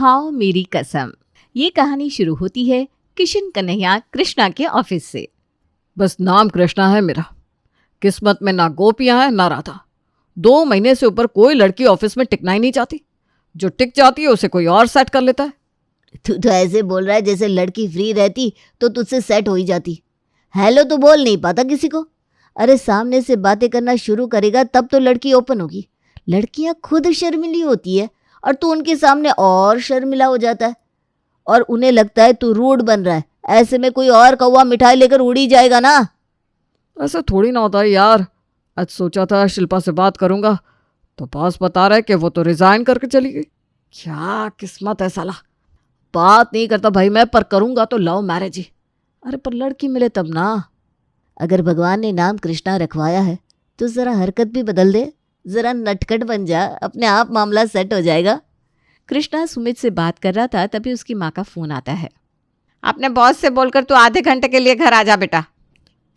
खाओ मेरी कसम। ये कहानी शुरू होती है किशन कन्हैया कृष्णा के ऑफिस से। बस नाम कृष्णा है मेरा, किस्मत में ना गोपियां है ना राधा। 2 महीने से ऊपर कोई लड़की ऑफिस में टिकना ही नहीं चाहती। जो टिक जाती है उसे कोई और सेट कर लेता है। तू तो ऐसे बोल रहा है जैसे लड़की फ्री रहती तो तुझसे सेट हो ही जाती। हेलो तो बोल नहीं पाता किसी को। अरे सामने से बातें करना शुरू करेगा तब तो लड़की ओपन होगी। लड़कियां खुद शर्मिली होती है और तू उनके सामने और शर्मिला हो जाता है और उन्हें लगता है तू रूड बन रहा है। ऐसे में कोई और कौवा मिठाई लेकर उड़ ही जाएगा ना। ऐसा थोड़ी ना होता है यार। आज सोचा था शिल्पा से बात करूंगा तो बॉस बता रहा है कि वो तो रिजाइन करके चली गई। क्या किस्मत है साला। बात नहीं करता भाई मैं, पर करूंगा तो लव मैरिज ही। अरे पर लड़की मिले तब ना। अगर भगवान ने नाम कृष्णा रखवाया है तो ज़रा हरकत भी बदल दे, ज़रा नटखट बन जा, अपने आप मामला सेट हो जाएगा। कृष्णा सुमित से बात कर रहा था तभी उसकी माँ का फ़ोन आता है। अपने बॉस से बोलकर तू आधे घंटे के लिए घर आ जा बेटा।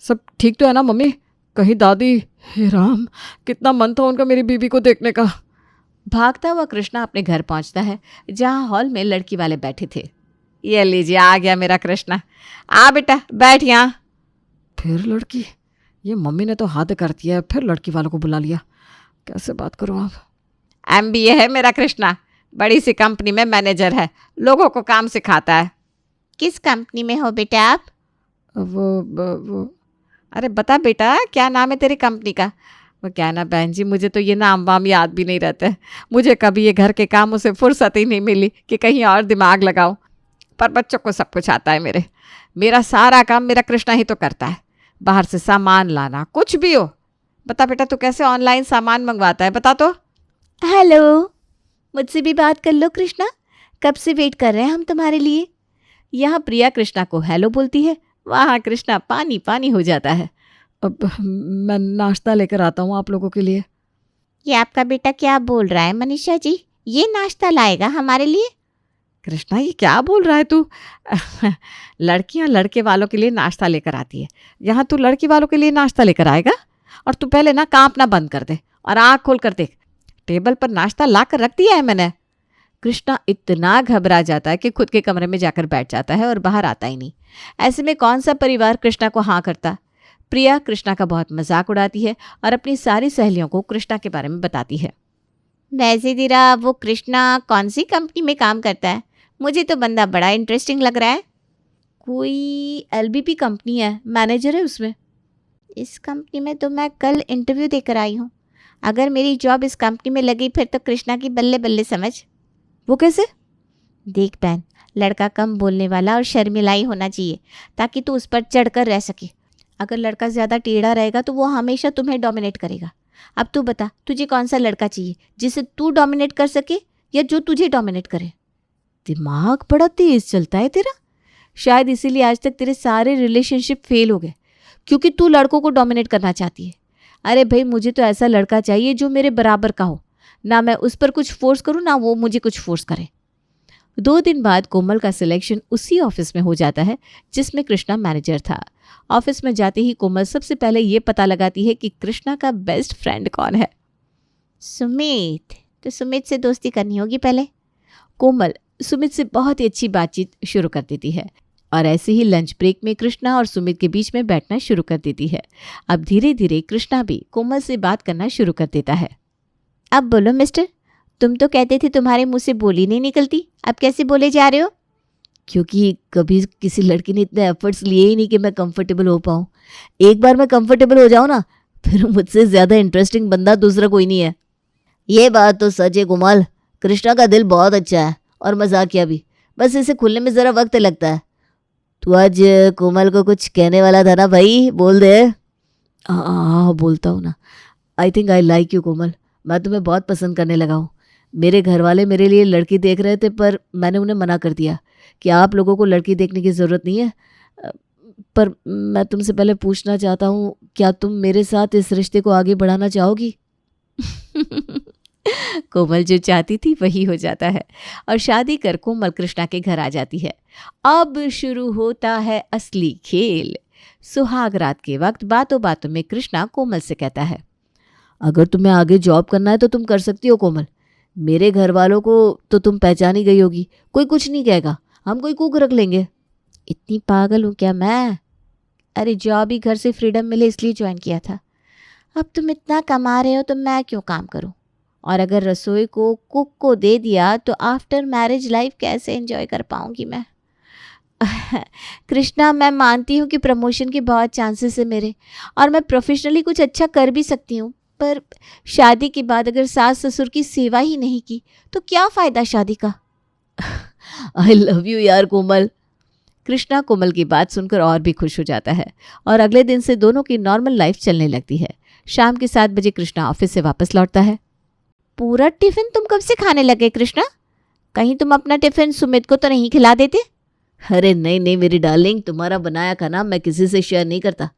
सब ठीक तो है ना मम्मी? कहीं दादी, हे राम, कितना मन था उनका मेरी बीबी को देखने का। भागता हुआ कृष्णा अपने घर पहुंचता है जहां हॉल में लड़की वाले बैठे थे। ये लीजिए आ गया मेरा कृष्णा, आ बेटा बैठ यहाँ। फिर लड़की, ये मम्मी ने तो हाथ कर दिया है, फिर लड़की वालों को बुला लिया। कैसे बात करूं अब? MBA है मेरा कृष्णा, बड़ी सी कंपनी में मैनेजर है, लोगों को काम सिखाता है। किस कंपनी में हो बेटा आप? वो अरे बता बेटा क्या नाम है तेरी कंपनी का? वो क्या ना बहन जी, मुझे तो ये नाम वाम याद भी नहीं रहते। मुझे कभी ये घर के कामों से फुर्सत ही नहीं मिली कि कहीं और दिमाग लगाऊं। पर बच्चों को सब कुछ आता है मेरा सारा काम मेरा कृष्णा ही तो करता है। बाहर से सामान लाना, कुछ भी हो। बता बेटा तू कैसे ऑनलाइन सामान मंगवाता है, बता तो। हेलो, मुझसे भी बात कर लो कृष्णा, कब से वेट कर रहे हैं हम तुम्हारे लिए। यहाँ प्रिया कृष्णा को हेलो बोलती है, वहाँ कृष्णा पानी पानी हो जाता है। अब मैं नाश्ता लेकर आता हूँ आप लोगों के लिए। ये आपका बेटा क्या बोल रहा है मनीषा जी? ये नाश्ता लाएगा हमारे लिए? कृष्णा ये क्या बोल रहा है तू? लड़कियां लड़के वालों के लिए नाश्ता लेकर आती है, यहाँ तू लड़की वालों के लिए नाश्ता लेकर आएगा? और तू पहले ना कांपना बंद कर दे और आँख खोल कर देख, टेबल पर नाश्ता ला कर रख दिया है मैंने। कृष्णा इतना घबरा जाता है कि खुद के कमरे में जाकर बैठ जाता है और बाहर आता ही नहीं। ऐसे में कौन सा परिवार कृष्णा को हाँ करता। प्रिया कृष्णा का बहुत मजाक उड़ाती है और अपनी सारी सहेलियों को कृष्णा के बारे में बताती है। वैसे तेरा वो कृष्णा कौन सी कंपनी में काम करता है? मुझे तो बंदा बड़ा इंटरेस्टिंग लग रहा है। कोई LBP कंपनी है, मैनेजर है उसमें। इस कंपनी में तो मैं कल इंटरव्यू देकर आई हूँ। अगर मेरी जॉब इस कंपनी में लगी फिर तो कृष्णा की बल्ले बल्ले समझ। वो कैसे? देख बहन, लड़का कम बोलने वाला और शर्मिलाई होना चाहिए ताकि तू उस पर चढ़कर रह सके। अगर लड़का ज़्यादा टेढ़ा रहेगा तो वो हमेशा तुम्हें डोमिनेट करेगा। अब तू बता, तुझे कौन सा लड़का चाहिए, जिसे तू डोमिनेट कर सके या जो तुझे डोमिनेट करे? दिमाग बड़ा तेज चलता है तेरा। शायद इसीलिए आज तक तेरे सारे रिलेशनशिप फेल हो गए, क्योंकि तू लड़कों को डोमिनेट करना चाहती है। अरे भाई, मुझे तो ऐसा लड़का चाहिए जो मेरे बराबर का हो, ना मैं उस पर कुछ फोर्स करूँ ना वो मुझे कुछ फोर्स करे। 2 दिन बाद कोमल का सिलेक्शन उसी ऑफिस में हो जाता है जिसमें कृष्णा मैनेजर था। ऑफिस में जाते ही कोमल सबसे पहले ये पता लगाती है कि कृष्णा का बेस्ट फ्रेंड कौन है। सुमित। तो सुमित से दोस्ती करनी होगी पहले। कोमल सुमित से बहुत ही अच्छी बातचीत शुरू कर देती है और ऐसे ही लंच ब्रेक में कृष्णा और सुमित के बीच में बैठना शुरू कर देती है। अब धीरे धीरे कृष्णा भी कोमल से बात करना शुरू कर देता है। अब बोलो मिस्टर, तुम तो कहते थे तुम्हारे मुंह से बोली नहीं निकलती, अब कैसे बोले जा रहे हो? क्योंकि कभी किसी लड़की ने इतने एफर्ट्स लिए ही नहीं कि मैं कंफर्टेबल हो पाऊँ। एक बार मैं कंफर्टेबल हो जाऊँ ना, फिर मुझसे ज़्यादा इंटरेस्टिंग बंदा दूसरा कोई नहीं है। ये बात तो सच है कोमल, कृष्णा का दिल बहुत अच्छा है और मजाकिया भी, बस इसे खुलने में ज़रा वक्त लगता है। तू आज कोमल को कुछ कहने वाला था ना भाई, बोल दे। हाँ बोलता हूँ ना। I think I like you Komal, मैं तुम्हें बहुत पसंद करने लगा हूँ। मेरे घर वाले मेरे लिए लड़की देख रहे थे पर मैंने उन्हें मना कर दिया कि आप लोगों को लड़की देखने की ज़रूरत नहीं है। पर मैं तुमसे पहले पूछना चाहता हूँ, क्या तुम मेरे साथ इस रिश्ते को आगे बढ़ाना चाहोगी? कोमल जो चाहती थी वही हो जाता है और शादी कर कोमल कृष्णा के घर आ जाती है। अब शुरू होता है असली खेल। सुहाग रात के वक्त बातों बातों में कृष्णा कोमल से कहता है, अगर तुम्हें आगे जॉब करना है तो तुम कर सकती हो कोमल। मेरे घर वालों को तो तुम पहचान ही गई होगी, कोई कुछ नहीं कहेगा, हम कोई कुक रख लेंगे। इतनी पागल हूँ क्या मैं? अरे जॉब ही घर से फ्रीडम मिले इसलिए ज्वाइन किया था। अब तुम इतना कमा रहे हो तो मैं क्यों काम करूँ? और अगर रसोई को कुक को दे दिया तो आफ्टर मैरिज लाइफ कैसे एंजॉय कर पाऊँगी मैं? कृष्णा, मैं मानती हूँ कि प्रमोशन के बहुत चांसेस है मेरे, और मैं प्रोफेशनली कुछ अच्छा कर भी सकती हूँ, पर शादी के बाद अगर सास ससुर की सेवा ही नहीं की तो क्या फ़ायदा शादी का? आई लव यू यार कोमल। कृष्णा कोमल की बात सुनकर और भी खुश हो जाता है और अगले दिन से दोनों की नॉर्मल लाइफ चलने लगती है। शाम के 7 बजे कृष्णा ऑफिस से वापस लौटता है। पूरा टिफिन तुम कब से खाने लगे कृष्णा? कहीं तुम अपना टिफिन सुमित को तो नहीं खिला देते? अरे नहीं नहीं मेरी डार्लिंग, तुम्हारा बनाया खाना मैं किसी से शेयर नहीं करता।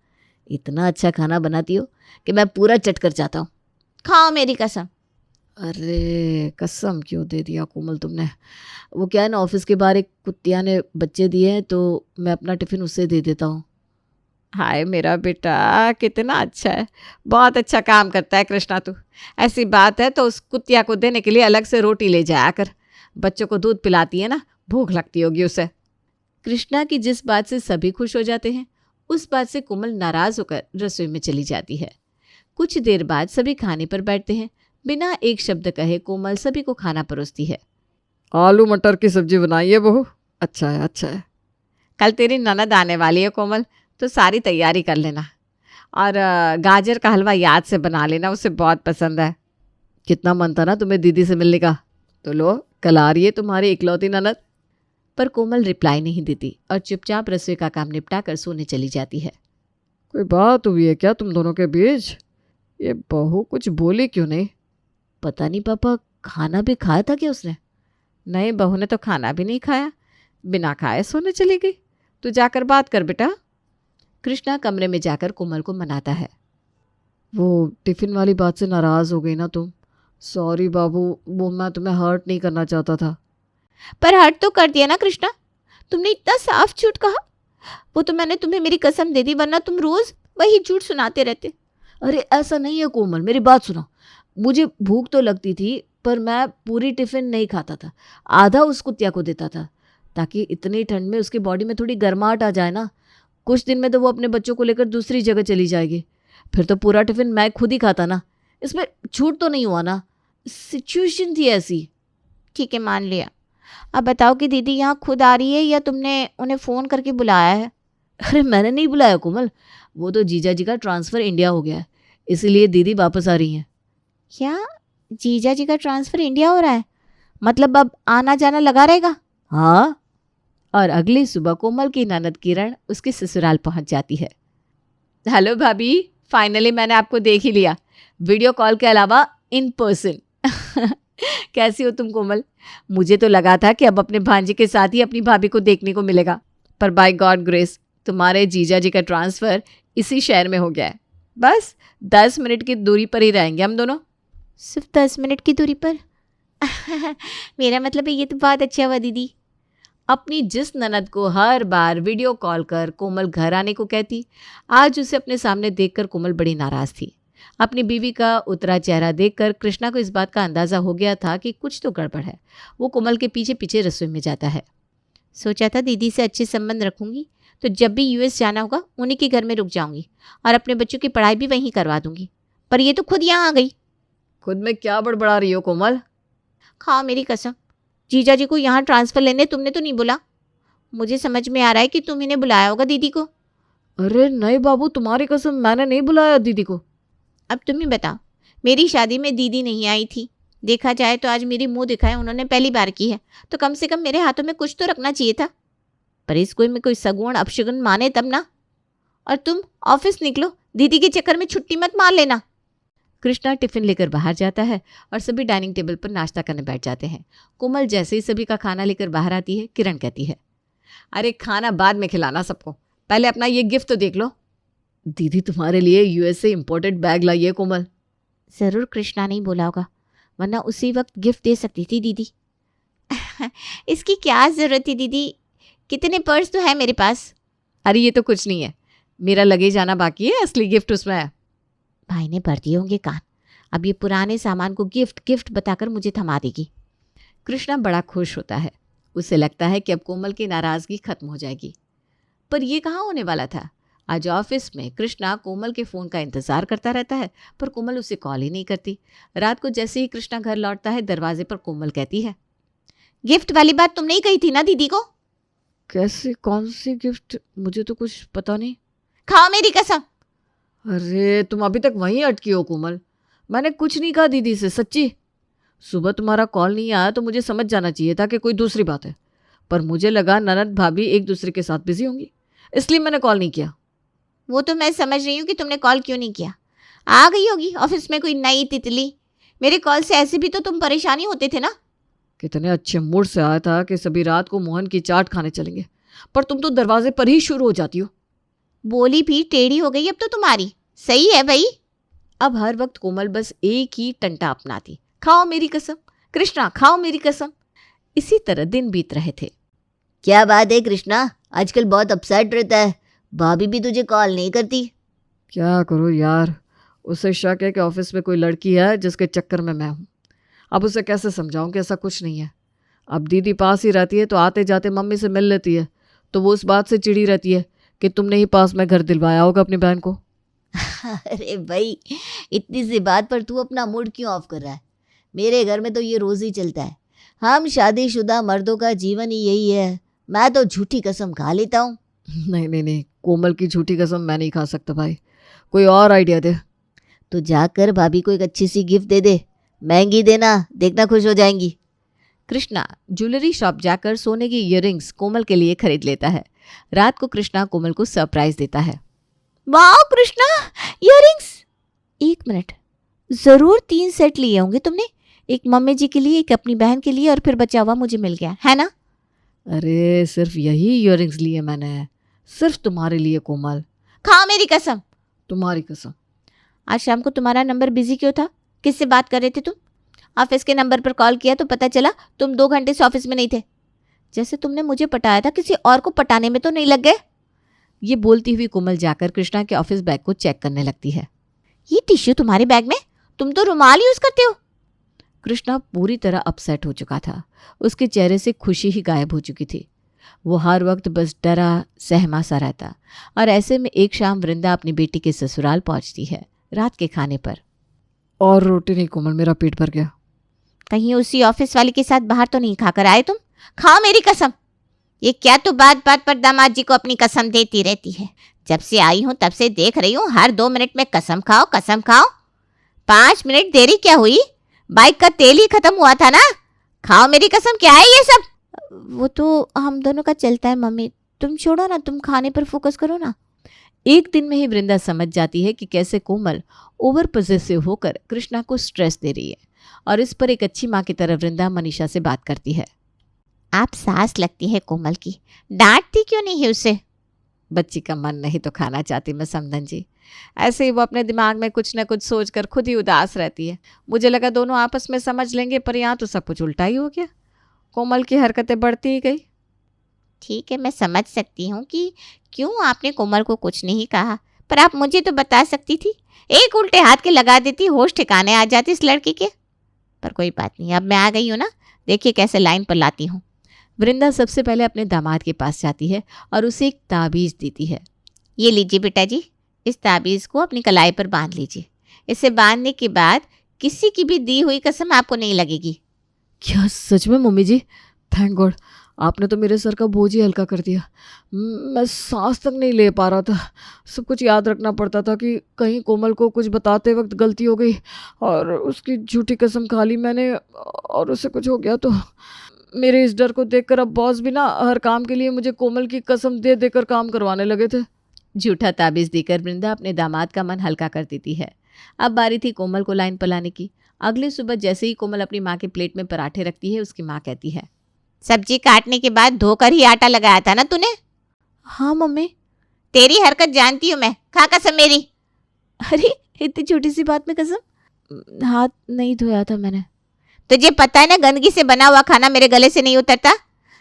इतना अच्छा खाना बनाती हो कि मैं पूरा चट कर जाता हूँ। खाओ मेरी कसम। अरे कसम क्यों दे दिया कोमल तुमने? वो क्या है ना, ऑफिस के बाहर एक कुत्तिया ने बच्चे दिए हैं तो मैं अपना टिफिन उससे दे देता हूँ। हाय मेरा बेटा कितना अच्छा है, बहुत अच्छा काम करता है कृष्णा तू। ऐसी बात है तो उस कुतिया को देने के लिए अलग से रोटी ले जाया कर। बच्चों को दूध पिलाती है ना, भूख लगती होगी उसे। कृष्णा की जिस बात से सभी खुश हो जाते हैं उस बात से कोमल नाराज होकर रसोई में चली जाती है। कुछ देर बाद सभी खाने पर बैठते हैं। बिना एक शब्द कहे कोमल सभी को खाना परोसती है। आलू मटर की सब्जी बनाई है बहू, अच्छा है अच्छा है। कल तेरी ननद आने वाली है कोमल, तो सारी तैयारी कर लेना। और गाजर का हलवा याद से बना लेना, उसे बहुत पसंद है। कितना मन था ना तुम्हें दीदी से मिलने का, तो लो कल आ रही है तुम्हारी इकलौती ननद। पर कोमल रिप्लाई नहीं देती और चुपचाप रसोई का काम निपटा कर सोने चली जाती है। कोई बात हुई है क्या तुम दोनों के बीच? ये बहू कुछ बोली क्यों नहीं? पता नहीं पापा, खाना भी खाया था क्या उसने? नहीं, बहू ने तो खाना भी नहीं खाया, बिना खाए सोने चली गई। तू जाकर बात कर बेटा। कृष्णा कमरे में जाकर कोमल को मनाता है। वो टिफ़िन वाली बात से नाराज़ हो गई ना तुम? सॉरी बाबू, वो मैं तुम्हें हर्ट नहीं करना चाहता था। पर हर्ट तो कर दिया ना कृष्णा, तुमने इतना साफ झूठ कहा। वो तो मैंने तुम्हें मेरी कसम दे दी, वरना तुम रोज वही झूठ सुनाते रहते। अरे ऐसा नहीं है कोमल, मेरी बात सुनो। मुझे भूख तो लगती थी पर मैं पूरी टिफ़िन नहीं खाता था, आधा उस कुतिया को देता था ताकि इतनी ठंड में उसकी बॉडी में थोड़ी गर्माहट आ जाए ना। कुछ दिन में तो वो अपने बच्चों को लेकर दूसरी जगह चली जाएगी, फिर तो पूरा टिफ़िन मैं खुद ही खाता ना। इसमें झूठ तो नहीं हुआ ना, सिचुएशन थी ऐसी। ठीक है, मान लिया। अब बताओ कि दीदी यहाँ खुद आ रही है या तुमने उन्हें फ़ोन करके बुलाया है? अरे मैंने नहीं बुलाया कोमल, वो तो जीजा जी का ट्रांसफ़र इंडिया हो गया है, इसीलिए दीदी वापस आ रही हैं। क्या जीजा जी का ट्रांसफ़र इंडिया हो रहा है? मतलब अब आना जाना लगा रहेगा? हाँ। और अगली सुबह कोमल की ननद किरण उसके ससुराल पहुंच जाती है। हेलो भाभी, फाइनली मैंने आपको देख ही लिया, वीडियो कॉल के अलावा इन पर्सन। कैसी हो तुम कोमल? मुझे तो लगा था कि अब अपने भांजे के साथ ही अपनी भाभी को देखने को मिलेगा, पर बाय गॉड ग्रेस तुम्हारे जीजा जी का ट्रांसफ़र इसी शहर में हो गया है। बस 10 मिनट की दूरी पर ही रहेंगे हम दोनों। सिर्फ 10 मिनट की दूरी पर? मेरा मतलब है ये तो बहुत अच्छा हुआ दीदी। अपनी जिस ननद को हर बार वीडियो कॉल कर कोमल घर आने को कहती, आज उसे अपने सामने देखकर कोमल बड़ी नाराज़ थी। अपनी बीवी का उतरा चेहरा देखकर कृष्णा को इस बात का अंदाज़ा हो गया था कि कुछ तो गड़बड़ है। वो कोमल के पीछे पीछे रसोई में जाता है। सोचा था दीदी से अच्छे संबंध रखूंगी तो जब भी यूएस जाना होगा उन्हीं के घर में रुक जाऊंगी और अपने बच्चों की पढ़ाई भी वहीं करवा दूंगी, पर ये तो खुद यहाँ आ गई। खुद में क्या बड़बड़ा रही हो कोमल? खाओ मेरी कसम, जीजा जी को यहाँ ट्रांसफ़र लेने तुमने तो नहीं बोला। मुझे समझ में आ रहा है कि तुम इन्हें बुलाया होगा दीदी को। अरे नहीं बाबू, तुम्हारी कसम, मैंने नहीं बुलाया दीदी को। अब तुम ही बताओ, मेरी शादी में दीदी नहीं आई थी। देखा जाए तो आज मेरी मुंह दिखाए उन्होंने पहली बार की है, तो कम से कम मेरे हाथों में कुछ तो रखना चाहिए था। पर इस कोई में कोई सगुण अपशगुन माने तब ना। और तुम ऑफिस निकलो, दीदी के चक्कर में छुट्टी मत मार लेना। कृष्णा टिफिन लेकर बाहर जाता है और सभी डाइनिंग टेबल पर नाश्ता करने बैठ जाते हैं। कोमल जैसे ही सभी का खाना लेकर बाहर आती है, किरण कहती है, अरे खाना बाद में खिलाना सबको, पहले अपना ये गिफ्ट तो देख लो। दीदी तुम्हारे लिए यूएस से इम्पोर्टेड बैग लाई है कोमल। ज़रूर कृष्णा नहीं बोला होगा, वरना उसी वक्त गिफ्ट दे सकती थी दीदी। इसकी क्या ज़रूरत थी दीदी, कितने पर्स तो है मेरे पास। अरे ये तो कुछ नहीं है, मेरा लगेज आना बाकी है, असली गिफ्ट उसमें है। भाई ने भर दिए होंगे कान। अब ये पुराने सामान को गिफ्ट गिफ्ट बताकर मुझे थमा देगी। कृष्णा बड़ा खुश होता है। उसे लगता है कि अब कोमल की नाराज़गी खत्म हो जाएगी, पर यह कहाँ होने वाला था। आज ऑफिस में कृष्णा कोमल के फ़ोन का इंतज़ार करता रहता है, पर कोमल उसे कॉल ही नहीं करती। रात को जैसे ही कृष्णा घर लौटता है, दरवाजे पर कोमल कहती है, गिफ्ट वाली बात तुमने ही कही थी ना दीदी को। कैसे, कौन सी गिफ्ट? मुझे तो कुछ पता नहीं। खाओ मेरी कसम। अरे तुम अभी तक वहीं अटकी हो कोमल। मैंने कुछ नहीं कहा दीदी से, सच्ची। सुबह तुम्हारा कॉल नहीं आया तो मुझे समझ जाना चाहिए था कि कोई दूसरी बात है, पर मुझे लगा ननद भाभी एक दूसरे के साथ बिजी होंगी, इसलिए मैंने कॉल नहीं किया। वो तो मैं समझ रही हूँ कि तुमने कॉल क्यों नहीं किया। आ गई होगी ऑफिस में कोई नई तितली। मेरे कॉल से ऐसे भी तो तुम परेशानी होते थे ना। कितने अच्छे मूड से आया था कि सभी रात को मोहन की चाट खाने चलेंगे, पर तुम तो दरवाजे पर ही शुरू हो जाती हो। बोली भी टेढ़ी हो गई अब तो तुम्हारी। सही है भाई। अब हर वक्त कोमल बस एक ही टंटा अपनाती, खाओ मेरी कसम, कृष्णा खाओ मेरी कसम। इसी तरह दिन बीत रहे थे। क्या बात है कृष्णा, आजकल बहुत अपसेट रहता है, भाभी भी तुझे कॉल नहीं करती। क्या करूँ यार, उसे शक है कि ऑफिस में कोई लड़की है जिसके चक्कर में मैं हूँ। अब उसे कैसे समझाऊं कि ऐसा कुछ नहीं है। अब दीदी पास ही रहती है तो आते जाते मम्मी से मिल लेती है, तो वो उस बात से चिड़ी रहती है कि तुमने ही पास में घर दिलवाया होगा अपनी बहन को। अरे भाई, इतनी सी बात पर तू अपना मूड क्यों ऑफ कर रहा है? मेरे घर में तो ये रोज ही चलता है। हम शादीशुदा मर्दों का जीवन ही यही है। मैं तो झूठी कसम खा लेता हूँ। नहीं नहीं नहीं, कोमल की झूठी कसम मैं नहीं खा सकता भाई, कोई और आइडिया दे। तो जाकर भाभी को एक अच्छी सी गिफ्ट दे दे, महंगी देना, देखना खुश हो जाएंगी। कृष्णा ज्वेलरी शॉप जाकर सोने की इयररिंग्स कोमल के लिए खरीद लेता है। रात को कृष्णा कोमल को सरप्राइज देता है। वाह कृष्णा, इयररिंग्स। 1 मिनट, जरूर 3 सेट लिए होंगे तुमने। एक मम्मी जी के लिए, एक अपनी बहन के लिए, और फिर बचा हुआ मुझे मिल गया है ना। अरे सिर्फ यही इयररिंग्स लिए मैंने, सिर्फ तुम्हारे लिए कोमल। खाओ मेरी कसम। तुम्हारी कसम। आज शाम को तुम्हारा नंबर बिजी क्यों था? किससे बात कर रहे थे तुम? ऑफिस के नंबर पर कॉल किया तो पता चला तुम 2 घंटे से ऑफिस में नहीं थे। जैसे तुमने मुझे पटाया था, किसी और को पटाने में तो नहीं लग गए। ये बोलती हुई कोमल जाकर कृष्णा के ऑफिस बैग को चेक करने लगती है। ये टिश्यू तुम्हारे बैग में? तुम तो रुमाल यूज करते हो। कृष्णा पूरी तरह अपसेट हो चुका था। उसके चेहरे से खुशी ही गायब हो चुकी थी। वो हर वक्त बस डरा सहमा सा रहता। और ऐसे में एक शाम वृंदा अपनी बेटी के ससुराल पहुंचती है रात के खाने पर। और रोटी नहीं कोमल, मेरा पेट भर गया। कहीं उसी ऑफिस वाली के साथ बाहर तो नहीं खाकर आए तुम? खाओ मेरी कसम। ये क्या तो बात बात पर दामाद जी को अपनी कसम देती रहती है। जब से आई हूं तब से देख रही हूं, हर 2 मिनट में कसम खाओ कसम खाओ। 5 मिनट देरी क्या हुई? बाइक का तेल ही खत्म हुआ था ना। खाओ मेरी कसम। क्या है ये सब? वो तो हम दोनों का चलता है मम्मी, तुम छोड़ो ना, तुम खाने पर फोकस करो ना। एक दिन में ही वृंदा समझ जाती है कि कैसे कोमल ओवर पॉसेसिव होकर कृष्णा को स्ट्रेस दे रही है। और इस पर एक अच्छी माँ की तरह वृंदा मनीषा से बात करती है। आप सास लगती है कोमल की, डांटती क्यों नहीं है उसे? बच्ची का मन नहीं तो खाना चाहती मैं समधन जी। ऐसे ही वो अपने दिमाग में कुछ न कुछ सोचकर खुद ही उदास रहती है। मुझे लगा दोनों आपस में समझ लेंगे, पर यहाँ तो सब कुछ उल्टा ही हो गया। कोमल की हरकतें बढ़ती ही गई। ठीक है, मैं समझ सकती हूँ कि क्यों आपने कोमल को कुछ नहीं कहा, पर आप मुझे तो बता सकती थी। एक उल्टे हाथ के लगा देती, होश ठिकाने आ जाती इस लड़की के। पर कोई बात नहीं, अब मैं आ गई हूँ ना, देखिए कैसे लाइन पर लाती हूँ। वृंदा सबसे पहले अपने दामाद के पास जाती है और उसे एक ताबीज़ देती है। ये लीजिए बेटा जी, इस ताबीज़ को अपनी कलाई पर बांध लीजिए। इसे बांधने के बाद किसी की भी दी हुई कसम आपको नहीं लगेगी। क्या सच में मम्मी जी? थैंक गॉड, आपने तो मेरे सर का बोझ ही हल्का कर दिया। मैं सांस तक नहीं ले पा रहा था। सब कुछ याद रखना पड़ता था कि कहीं कोमल को कुछ बताते वक्त गलती हो गई और उसकी झूठी कसम खा ली मैंने और उसे कुछ हो गया तो। मेरे इस डर को देखकर अब बॉस भी ना हर काम के लिए मुझे कोमल की कसम दे देकर काम करवाने लगे थे। झूठा ताबीज़ देकर वृंदा अपने दामाद का मन हल्का कर देती है। अब बारी थी कोमल को लाइन पर लाने की। अगली सुबह जैसे ही कोमल अपनी माँ के प्लेट में पराठे रखती है, उसकी माँ कहती है, सब्जी काटने के बाद धोकर ही आटा लगाया था ना तूने? हाँ मम्मी। तेरी हरकत जानती हूँ मैं। खा कसम मेरी। अरे इतनी छोटी सी बात में कसम, हाथ नहीं धोया था मैंने। तुझे पता है ना, गंदगी से बना हुआ खाना मेरे गले से नहीं उतरता।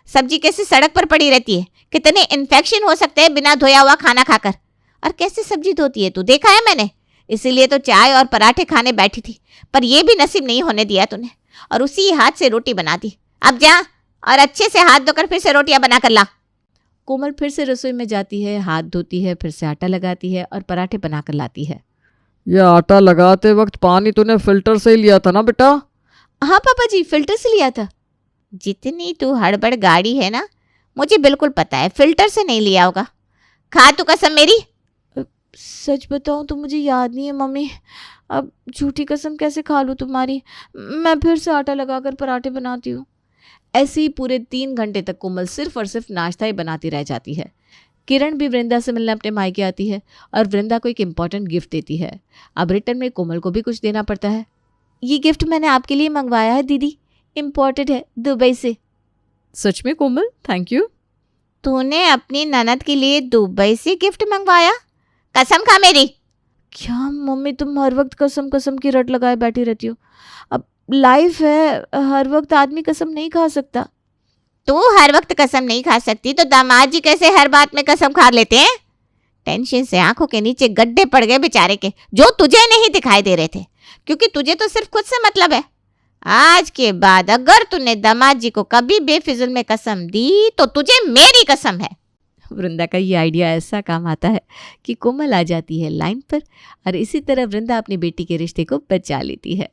सब्जी कैसे सड़क पर पड़ी रहती है, कितने इन्फेक्शन हो सकते हैं बिना धोया हुआ खाना खाकर। और कैसे सब्जी धोती है तू, देखा है मैंने। इसीलिए तो चाय और पराठे खाने बैठी थी, पर ये भी नसीब नहीं होने दिया तूने, और उसी हाथ से रोटी बना दी। अब जा और अच्छे से हाथ धोकर फिर से रोटियां बना कर ला। कोमल फिर से रसोई में जाती है, हाथ धोती है, फिर से आटा लगाती है और पराठे बनाकर लाती है। ये आटा लगाते वक्त पानी तूने फिल्टर से ही लिया था ना बेटा? हाँ पापा जी, फिल्टर से लिया था। जितनी तू हड़बड़ गाड़ी है ना, मुझे बिल्कुल पता है फिल्टर से नहीं लिया होगा। खा तू कसम मेरी। सच बताऊं तो मुझे याद नहीं है मम्मी। अब झूठी कसम कैसे खा लूँ तुम्हारी। मैं फिर से आटा लगाकर पराठे बनाती हूँ। ऐसे ही पूरे 3 घंटे तक कोमल सिर्फ और सिर्फ नाश्ता ही बनाती रह जाती है। किरण भी वृंदा से मिलने अपने मायके आती है और वृंदा को एक इम्पॉर्टेंट गिफ्ट देती है। अब रिटर्न में कोमल को भी कुछ देना पड़ता है। ये गिफ्ट मैंने आपके लिए मंगवाया है दीदी, इम्पोर्टेड है दुबई से। सच में कोमल, थैंक यू। तूने अपनी ननद के लिए दुबई से गिफ्ट मंगवाया? कसम खा मेरी। क्या मम्मी, तुम हर वक्त कसम कसम की रट लगाए बैठी रहती हो। अब लाइफ है, हर वक्त आदमी कसम नहीं खा सकता। तू हर वक्त कसम नहीं खा सकती तो दामाद जी कैसे हर बात में कसम खा लेते हैं? टेंशन से आंखों के नीचे गड्ढे पड़ गए बेचारे के, जो तुझे नहीं दिखाई दे रहे थे, क्योंकि तुझे तो सिर्फ खुद से मतलब है। आज के बाद अगर तूने दामाद जी को कभी बेफिजुल में कसम दी तो तुझे मेरी कसम है। वृंदा का ये आइडिया ऐसा काम आता है कि कोमल आ जाती है लाइन पर और इसी तरह वृंदा अपनी बेटी के रिश्ते को बचा लेती है।